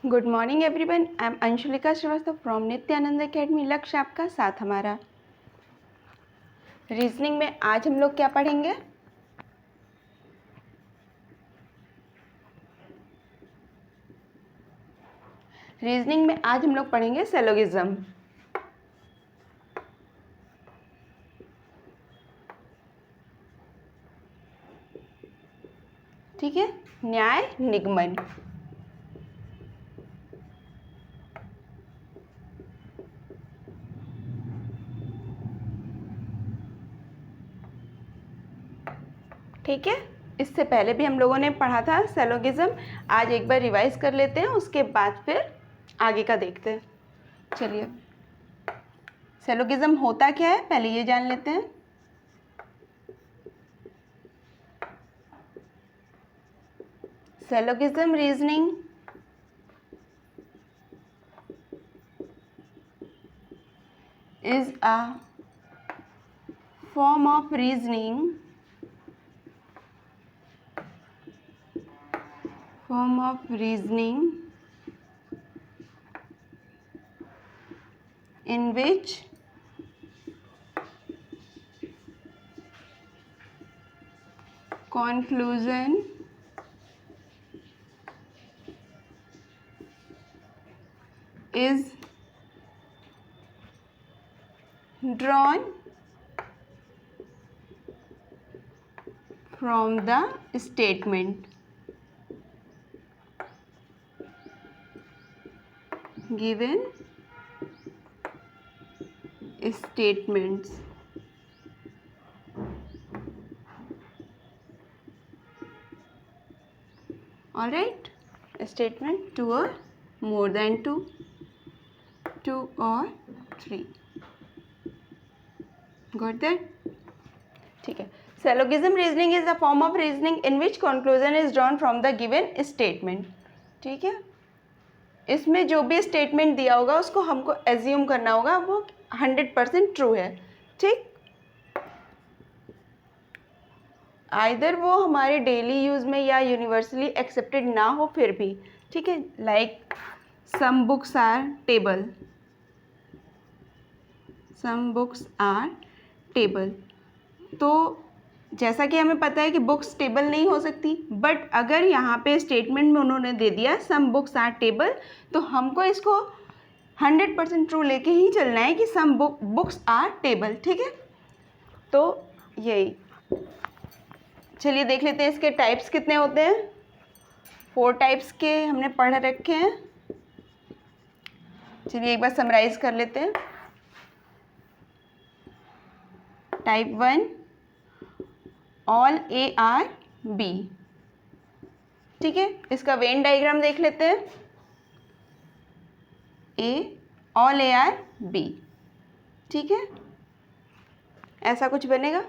Good morning everyone, I am Anshulika Srivastava from Nityanand Academy. लक्ष्य आपका साथ हमारा। रीजनिंग में आज हम लोग क्या पढ़ेंगे? रीजनिंग में आज हम लोग पढ़ेंगे सिलोगिज्म। ठीक है, न्याय निगमन। ठीक है, इससे पहले भी हम लोगों ने पढ़ा था सिलोगिज्म। आज एक बार रिवाइज कर लेते हैं, उसके बाद फिर आगे का देखते हैं। चलिए, सिलोगिज्म होता क्या है पहले ये जान लेते हैं। Syllogism reasoning is a form of reasoning in which conclusion is drawn from the statement given statements. All right, statement 2 or more than 2 or 3. Got that? ठीक है, syllogism reasoning is a form of reasoning in which conclusion is drawn from the given statement. ठीक है, इसमें जो भी statement दिया होगा उसको हमको एज्यूम करना होगा वो 100% ट्रू है। ठीक, आइदर वो हमारे डेली यूज़ में या यूनिवर्सली एक्सेप्टेड ना हो फिर भी। ठीक है, like some books are table, तो जैसा कि हमें पता है कि बुक्स टेबल नहीं हो सकती, बट अगर यहाँ पे स्टेटमेंट में उन्होंने दे दिया सम बुक्स आर टेबल, तो हमको इसको 100% ट्रू लेके ही चलना है कि सम बुक्स आर टेबल। ठीक है, तो यही। चलिए देख लेते हैं इसके टाइप्स कितने होते हैं। 4 टाइप्स के हमने पढ़ रखे हैं। चलिए एक बार समराइज कर लेते हैं। Type 1, all A are B. ठीक है, इसका वेन डायग्राम देख लेते हैं। A, all A are B. ठीक है, ऐसा कुछ बनेगा।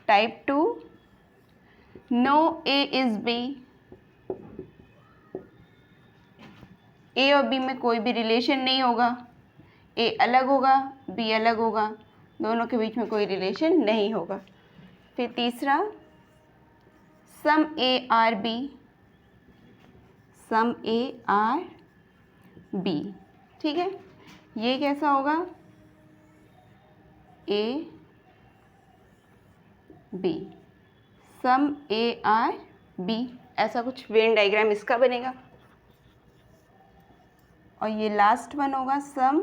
Type 2, no A is B. A और बी में कोई भी रिलेशन नहीं होगा, ए अलग होगा बी अलग होगा, दोनों के बीच में कोई रिलेशन नहीं होगा। फिर तीसरा, some A are B, some A are B. ठीक है, ये कैसा होगा? A B, some A are B, ऐसा कुछ वेन डायग्राम इसका बनेगा। और ये लास्ट वन होगा सम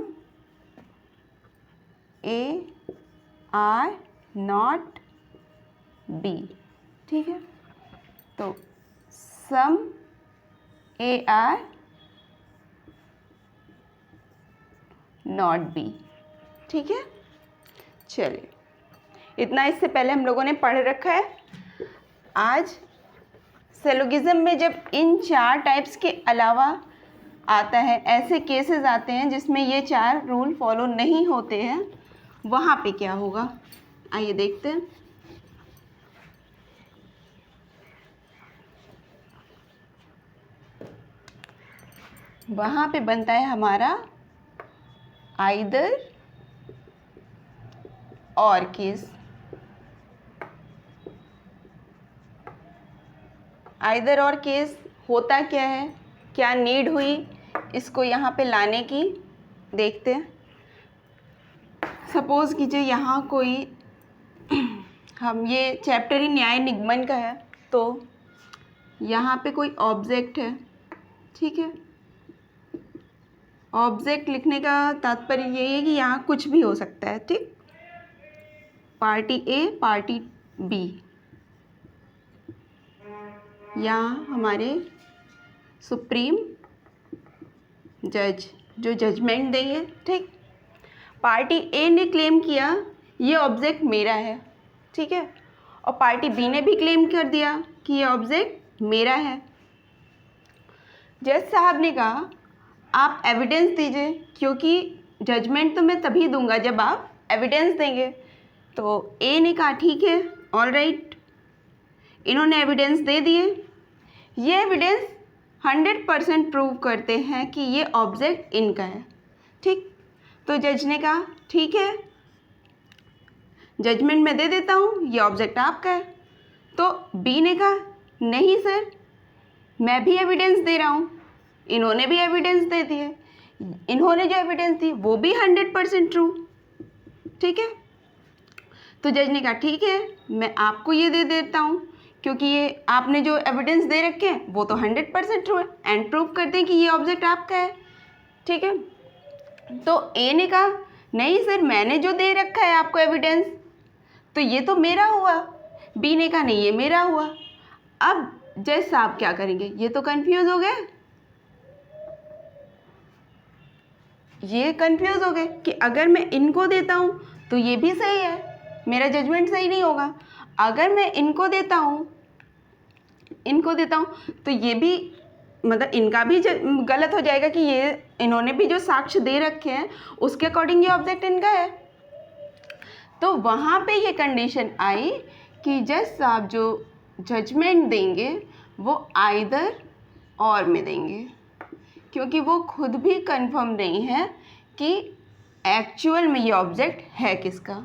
ए आर नॉट बी। ठीक है, तो सम ए आर नॉट बी। ठीक है, चलिए इतना इससे पहले हम लोगों ने पढ़ रखा है। आज सिलोगिज्म में जब इन 4 टाइप्स के अलावा आता है, ऐसे केसेस आते हैं जिसमें ये 4 रूल फॉलो नहीं होते हैं, वहाँ पे क्या होगा आइए देखते हैं। वहाँ पे बनता है हमारा आइदर और केस। आइदर और केस होता क्या है, क्या नीड हुई इसको यहाँ पे लाने की देखते हैं। सपोज़ कीजिए यहाँ कोई हम ये चैप्टर ही न्याय निगमन का है, तो यहाँ पे कोई ऑब्जेक्ट है, ठीक है। ऑब्जेक्ट लिखने का तात्पर्य यही है कि यहाँ कुछ भी हो सकता है, ठीक। पार्टी ए, पार्टी बी, यहाँ हमारे सुप्रीम जज जो जजमेंट देंगे, ठीक। पार्टी ए ने क्लेम किया ये ऑब्जेक्ट मेरा है, ठीक है, और पार्टी बी ने भी क्लेम कर दिया कि ये ऑब्जेक्ट मेरा है। जज साहब ने कहा आप एविडेंस दीजिए, क्योंकि जजमेंट तो मैं तभी दूंगा जब आप एविडेंस देंगे। तो ए ने कहा ठीक है, ऑल राइट। इन्होंने एविडेंस दे दिए। ये एविडेंस 100% प्रूव करते हैं कि ये ऑब्जेक्ट इनका है, ठीक। तो जज ने कहा ठीक है, जजमेंट मैं दे देता हूँ, ये ऑब्जेक्ट आपका है। तो बी ने कहा नहीं सर, मैं भी एविडेंस दे रहा हूँ। इन्होंने भी एविडेंस दे दिए, इन्होंने जो एविडेंस दी वो भी 100% ट्रू, ठीक है। तो जज ने कहा ठीक है, मैं आपको ये दे देता हूँ, क्योंकि ये आपने जो एविडेंस दे रखे हैं वो तो 100% ट्रू है एंड प्रूव करते हैं कि ये ऑब्जेक्ट आपका है, ठीक है। तो ए ने कहा नहीं सर, मैंने जो दे रखा है आपको एविडेंस, तो ये तो मेरा हुआ। बी ने कहा नहीं, ये मेरा हुआ। अब जज साहब क्या करेंगे, ये तो कंफ्यूज हो गए, ये कंफ्यूज हो गए कि अगर मैं इनको देता हूँ तो ये भी सही है, मेरा जजमेंट सही नहीं होगा। अगर मैं इनको देता हूँ तो ये भी मतलब इनका भी गलत हो जाएगा कि ये इन्होंने भी जो साक्ष्य दे रखे हैं उसके अकॉर्डिंग ये ऑब्जेक्ट इनका है। तो वहाँ पे ये कंडीशन आई कि जज साहब जो जजमेंट देंगे वो आइदर और में देंगे, क्योंकि वो खुद भी कंफर्म नहीं है कि एक्चुअल में ये ऑब्जेक्ट है किसका।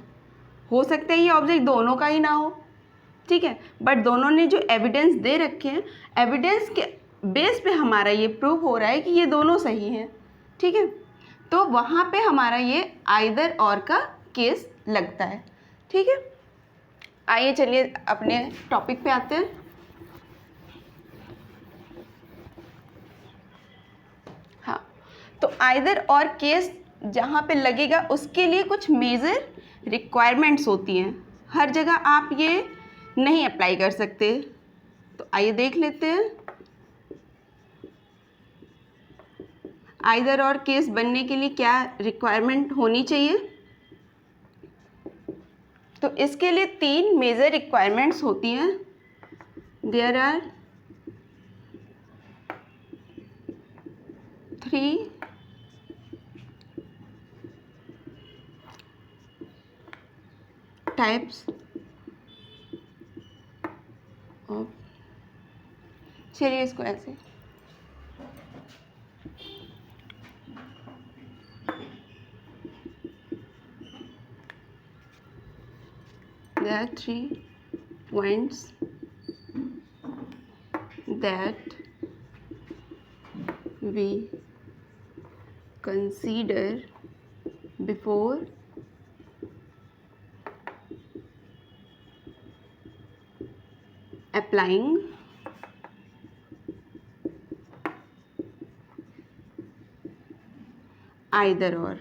हो सकता है ये ऑब्जेक्ट दोनों का ही ना हो, ठीक है, बट दोनों ने जो एविडेंस दे रखे हैं, एविडेंस के बेस पे हमारा ये प्रूव हो रहा है कि ये दोनों सही हैं, ठीक है। तो वहाँ पे हमारा ये आइदर और का केस लगता है, ठीक है। आइए चलिए अपने टॉपिक पे आते हैं। हाँ, तो आइदर और केस जहाँ पे लगेगा उसके लिए कुछ मेजर रिक्वायरमेंट्स होती हैं, हर जगह आप ये नहीं अप्लाई कर सकते। तो आइए देख लेते हैं आइदर और केस बनने के लिए क्या रिक्वायरमेंट होनी चाहिए। तो इसके लिए 3 मेजर रिक्वायरमेंट्स होती हैं। देयर आर 3 टाइप्स ऑफ, चलिए इसको ऐसे, there are 3 points that we consider before applying either और,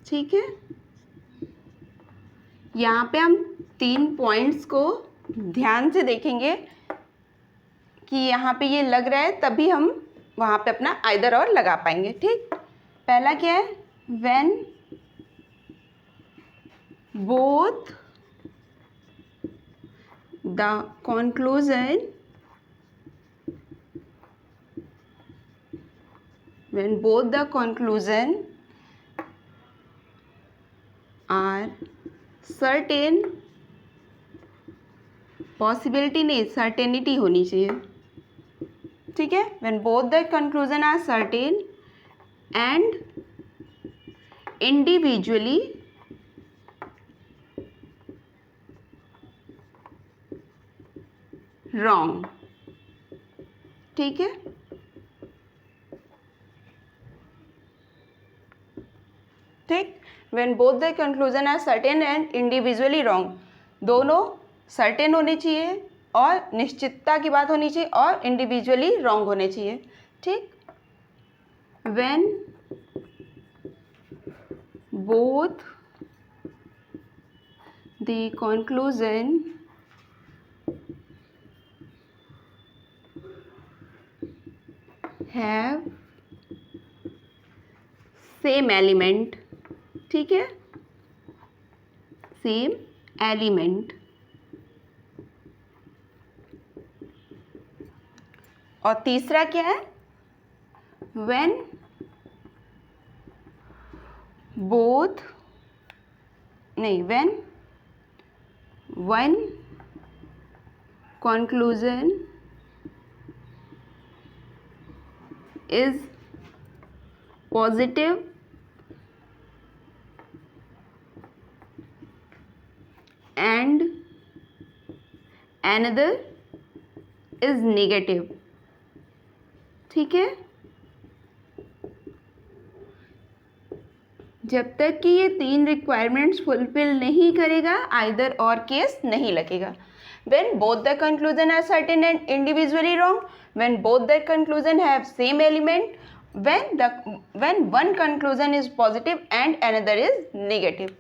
ठीक है। यहाँ पे हम 3 पॉइंट्स को ध्यान से देखेंगे कि यहाँ पे ये लग रहा है, तभी हम वहाँ पे अपना आइदर और लगा पाएंगे, ठीक। पहला क्या है, when both the conclusion are certain, possibility नहीं सर्टेनिटी होनी चाहिए, ठीक है। When both the conclusion are certain and individually wrong, ठीक है। When both the conclusion are certain and individually wrong, दोनों सर्टेन होने चाहिए और निश्चितता की बात होनी चाहिए और इंडिविजुअली रॉन्ग होने चाहिए, ठीक। When both the conclusion have same element, ठीक है, सेम एलिमेंट। और तीसरा क्या है, व्हेन बोथ नहीं when one conclusion is positive and another is negative, ठीक है। जब तक कि ये तीन रिक्वायरमेंट्स फुलफिल नहीं करेगा आइदर और केस नहीं लगेगा। when both the conclusion are certain and individually wrong, when both the conclusion have same element, when one conclusion is positive and another is negative।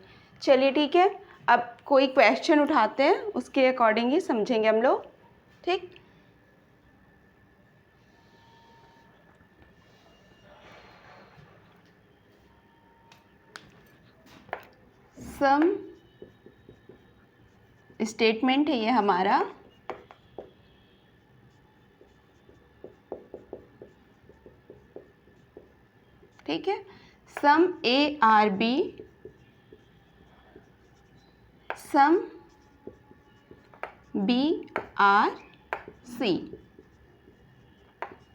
चलिए ठीक है, अब कोई क्वेश्चन उठाते हैं, उसके अकॉर्डिंग ही समझेंगे हम लोग, ठीक। सम स्टेटमेंट है ये हमारा, ठीक है। Some A are B, some B are C,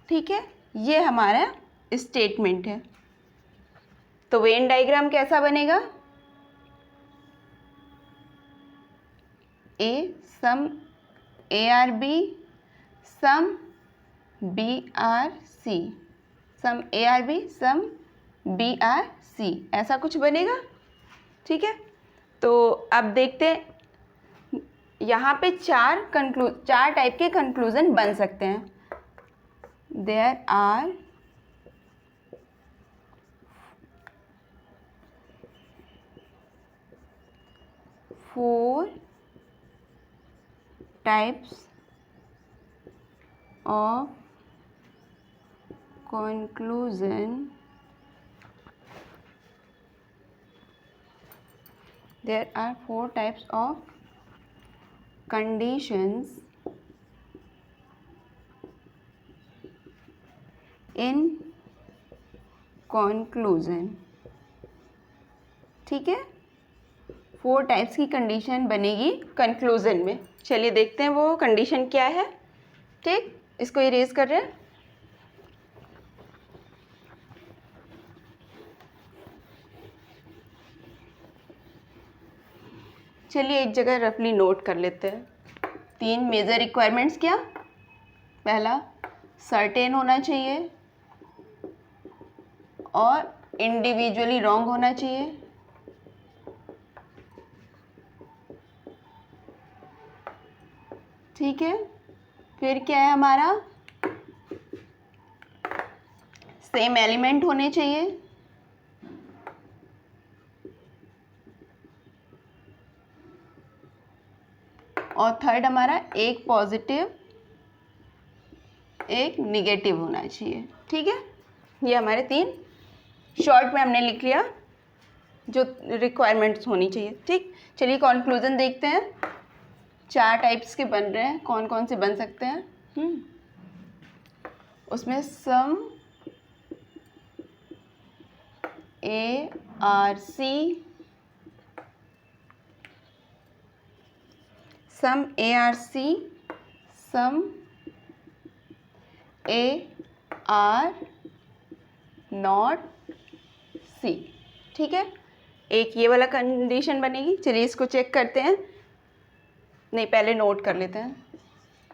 ठीक है, ये हमारा स्टेटमेंट है। तो वेन डायग्राम कैसा बनेगा, A some A are B, some B are C, some A are B, some B are C, ऐसा कुछ बनेगा, ठीक है। तो अब देखते हैं, यहाँ पे चार टाइप के कंक्लूजन बन सकते हैं। There are 4 types of conclusion. There are 4 types of conditions in conclusion, ठीक है। 4 टाइप्स की कंडीशन बनेगी कंक्लूजन में। चलिए देखते हैं वो कंडीशन क्या है, ठीक। इसको इरेज कर रहे हैं। चलिए एक जगह रफली नोट कर लेते हैं। 3 मेजर रिक्वायरमेंट्स क्या, पहला सर्टेन होना चाहिए और इंडिविजुअली रॉन्ग होना चाहिए, ठीक है। फिर क्या है हमारा, सेम एलिमेंट होने चाहिए, और थर्ड हमारा एक पॉजिटिव एक निगेटिव होना चाहिए, ठीक है। ये हमारे 3 शॉर्ट में हमने लिख लिया जो रिक्वायरमेंट्स होनी चाहिए, ठीक। चलिए कंक्लूजन देखते हैं। 4 टाइप्स के बन रहे हैं, कौन कौन से बन सकते हैं। उसमें some A are C, some A are C, some A are not C, ठीक है। एक ये वाला कंडीशन बनेगी। चलिए इसको चेक करते हैं, नहीं पहले नोट कर लेते हैं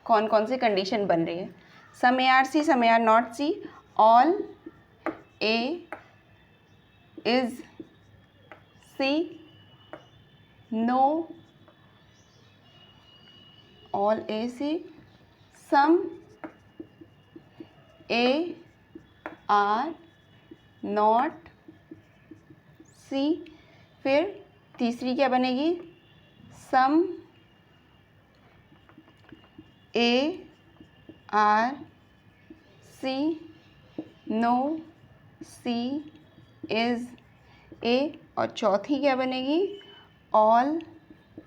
कौन कौन सी कंडीशन बन रही है। Some A are C, some A are not C, all A is C, no, all A, C, some A are not C, फिर तीसरी क्या बनेगी, some A are C, no, C is A, और चौथी क्या बनेगी, all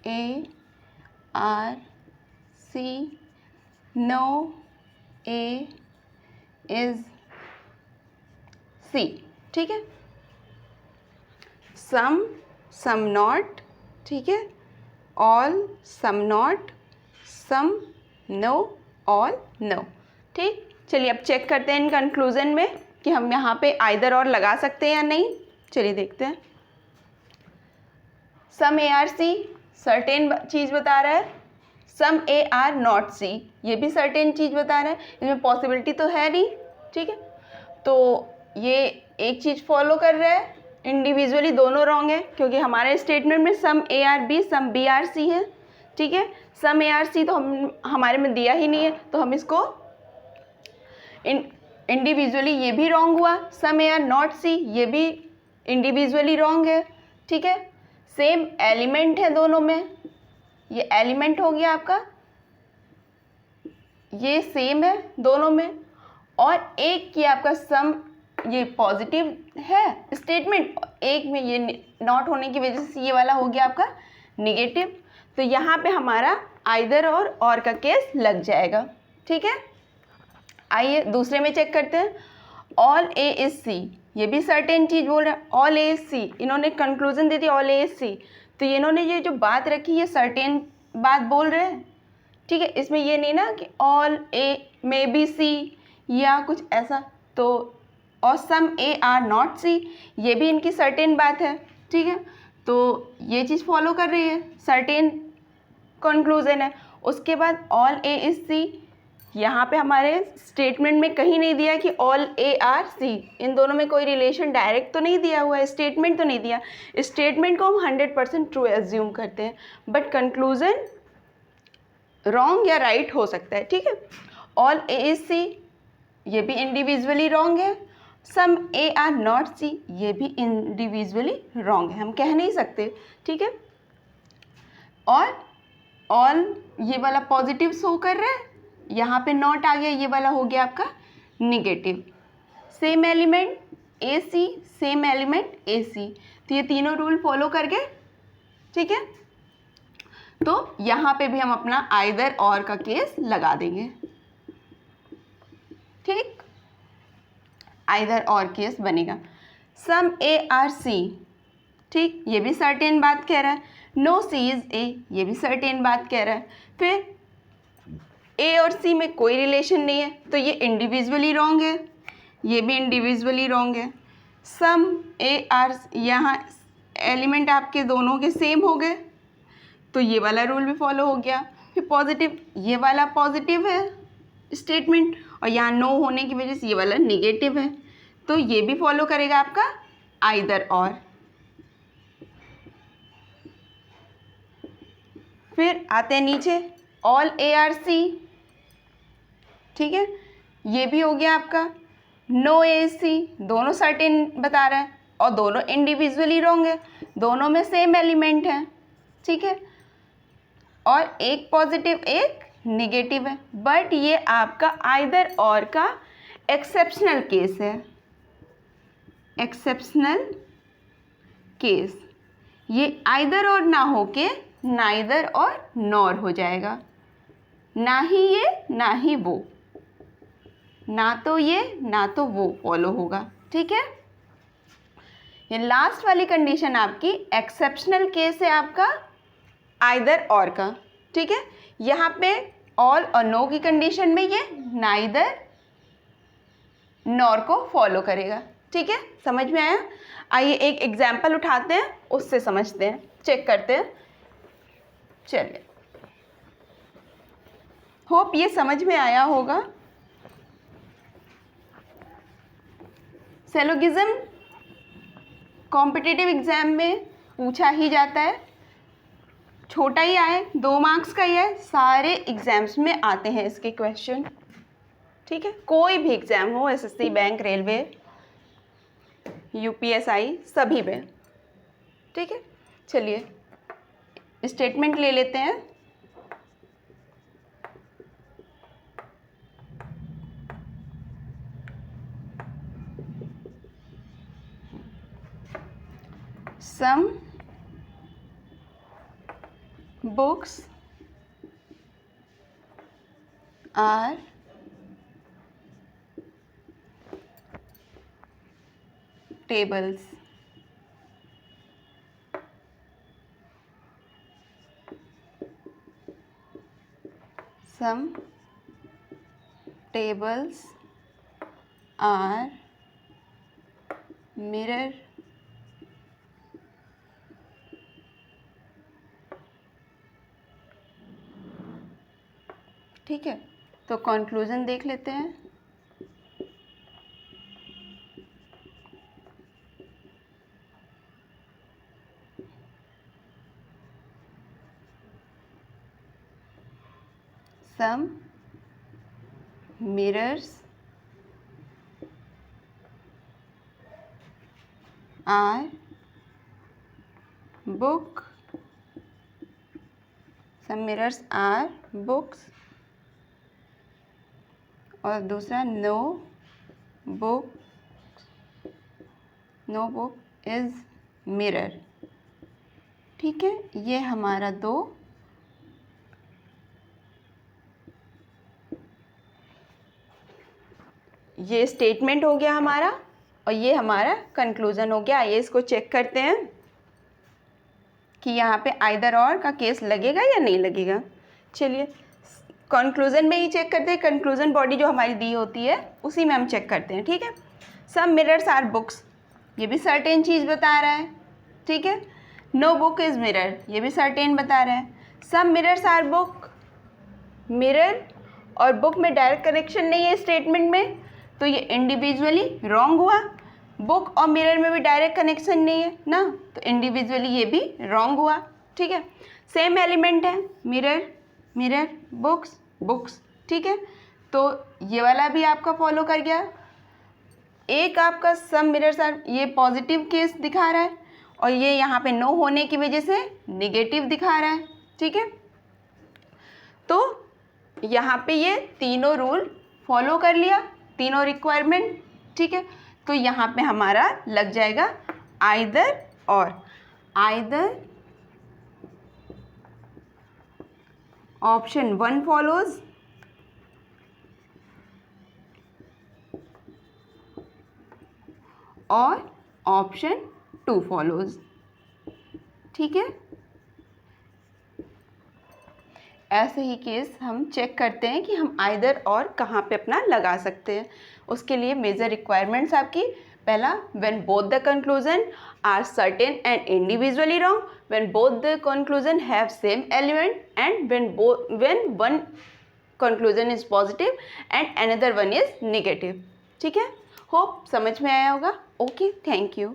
A are C, no, A is C। ठीक है, some not, ठीक है, all some not, some no, all no। ठीक, चलिए अब चेक करते हैं इन कंक्लूजन में कि हम यहाँ पे आइदर और लगा सकते हैं या नहीं। चलिए देखते हैं। सम ए आर सी सर्टेन चीज़ बता रहा है, सम ए आर नॉट सी ये भी सर्टेन चीज़ बता रहा है, इसमें पॉसिबिलिटी तो है नहीं। ठीक है, तो ये एक चीज़ फॉलो कर रहा है, इंडिविजुअली दोनों रॉन्ग है क्योंकि हमारे स्टेटमेंट में some A are B some B are C है। ठीक है, सम ए आर सी तो हमारे में दिया ही नहीं है, तो हम इसको इंडिविजुअली ये भी रॉन्ग हुआ। सम ए आर नॉट सी ये भी इंडिविजुअली रॉन्ग है। ठीक है, सेम एलिमेंट है दोनों में, ये एलिमेंट हो गया आपका, ये सेम है दोनों में, और एक की आपका सम ये पॉजिटिव है स्टेटमेंट, एक में ये नॉट होने की वजह से ये वाला हो गया आपका निगेटिव। तो यहाँ पे हमारा आइदर और का केस लग जाएगा। ठीक है, आइए दूसरे में चेक करते हैं। ऑल ए इज सी ये भी सर्टेन चीज़ बोल रहा है, ऑल ए इज सी, इन्होंने कंक्लूजन दे दी ऑल ए इज सी, तो इन्होंने ये जो बात रखी ये सर्टेन बात बोल रहे हैं। ठीक है, इसमें ये नहीं ना कि ऑल ए मे बी सी या कुछ ऐसा, तो और सम ए आर नॉट सी ये भी इनकी सर्टेन बात है। ठीक है, तो ये चीज़ फॉलो कर रही है, सर्टेन कंक्लूजन है। उसके बाद ऑल ए इज सी, यहाँ पे हमारे स्टेटमेंट में कहीं नहीं दिया कि ऑल ए आर सी, इन दोनों में कोई रिलेशन डायरेक्ट तो नहीं दिया हुआ है, स्टेटमेंट तो नहीं दिया। स्टेटमेंट को हम 100% ट्रू एज्यूम करते हैं, बट कंक्लूजन रॉन्ग या राइट हो सकता है। ठीक है, ऑल ए इज सी ये भी इंडिविजुअली रॉन्ग है, सम ए आर नॉट सी ये भी इंडिविजुअली रॉन्ग है, हम कह नहीं सकते। ठीक है, और ऑल ये वाला पॉजिटिव शो कर रहा है, यहाँ पे नॉट आ गया, ये वाला हो गया आपका निगेटिव। सेम एलिमेंट ए सी, सेम एलिमेंट ए सी, तो ये तीनों रूल फॉलो कर गए। ठीक है, तो यहाँ पे भी हम अपना आइदर और का केस लगा देंगे। ठीक, आइदर और केस बनेगा। सम ए आर सी, ठीक, ये भी सर्टेन बात कह रहा है। नो सी इज ए ये भी सर्टेन बात कह रहा है। फिर ए और सी में कोई रिलेशन नहीं है, तो ये इंडिविजुअली रॉन्ग है, ये भी इंडिविजुअली रॉन्ग है। सम ए आर, यहाँ एलिमेंट आपके दोनों के सेम हो गए, तो ये वाला रूल भी फॉलो हो गया। फिर पॉजिटिव, ये वाला पॉजिटिव है स्टेटमेंट, और यहाँ नो होने की वजह से ये वाला निगेटिव है, तो ये भी फॉलो करेगा आपका आइदर और। फिर आते हैं नीचे, ऑल ए आर सी, ठीक है, ये भी हो गया आपका। नो ए सी दोनों सर्टेन बता रहा है, और दोनों इंडिविजुअली रॉन्ग है, दोनों में सेम एलिमेंट है। ठीक है, और एक पॉजिटिव एक निगेटिव है, बट ये आपका आइदर और का एक्सेप्शनल केस है, एक्सेप्शनल केस। ये आइदर और ना होके नाइदर और नॉर हो जाएगा, ना ही ये ना ही वो, ना तो ये ना तो वो फॉलो होगा। ठीक है, ये लास्ट वाली कंडीशन आपकी एक्सेप्शनल केस है आपका आइदर और का। ठीक है, यहाँ पे ऑल और नो की कंडीशन में ये नाइदर नॉर को फॉलो करेगा। ठीक है, समझ में आया? आइए एक एग्जाम्पल उठाते हैं, उससे समझते हैं, चेक करते हैं। चलिए, होप ये समझ में आया होगा। सिलोगिज्म कॉम्पिटिटिव एग्जाम में पूछा ही जाता है, छोटा ही आए, 2 मार्क्स का ही है, सारे एग्ज़ाम्स में आते हैं इसके क्वेश्चन, ठीक है। कोई भी एग्ज़ाम हो, एसएससी, बैंक, रेलवे, यूपीएसआई, सभी में, ठीक है। चलिए स्टेटमेंट ले लेते हैं। Some books are tables. Some tables are mirror. ठीक है, तो कंक्लूजन देख लेते हैं। Some mirrors are book. Some mirrors are books. और दूसरा नो बुक इज़ मिरर। ठीक है, ये हमारा 2 ये स्टेटमेंट हो गया हमारा और ये हमारा कंक्लूजन हो गया। आइए इसको चेक करते हैं कि यहाँ पे आइदर और का केस लगेगा या नहीं लगेगा। चलिए कंक्लूजन में ही चेक करते हैं, कंक्लूजन बॉडी जो हमारी दी होती है उसी में हम चेक करते हैं, ठीक है। सम मिरर्स आर बुक्स, ये भी सर्टेन चीज़ बता रहा है, ठीक है। नो बुक इज़ मिरर, ये भी सर्टेन बता रहा है। सम मिरर्स आर बुक, मिरर और बुक में डायरेक्ट कनेक्शन नहीं है स्टेटमेंट में, तो ये इंडिविजुअली रॉन्ग हुआ। बुक और मिरर में भी डायरेक्ट कनेक्शन नहीं है ना, तो इंडिविजुअली ये भी रॉन्ग हुआ, ठीक है। सेम एलिमेंट है, मिरर मिरर, बुक्स बुक्स, ठीक है, तो ये वाला भी आपका फॉलो कर गया। एक आपका सम मिरर्स आर, ये पॉजिटिव केस दिखा रहा है और ये यहाँ पे नो होने की वजह से नेगेटिव दिखा रहा है, ठीक है। तो यहाँ पे ये तीनों रूल फॉलो कर लिया, तीनों रिक्वायरमेंट, ठीक है। तो यहाँ पे हमारा लग जाएगा आइदर और, आइदर ऑप्शन 1 फॉलोज और ऑप्शन 2 फॉलोज, ठीक है। ऐसे ही केस हम चेक करते हैं कि हम आइदर और कहाँ पे अपना लगा सकते हैं। उसके लिए मेजर रिक्वायरमेंट्स आपकी, पहला when both the conclusion are certain and individually wrong, when both the conclusion have same element, and when one conclusion is positive and another one is negative, ठीक है। होप समझ में आया होगा। Okay, thank you.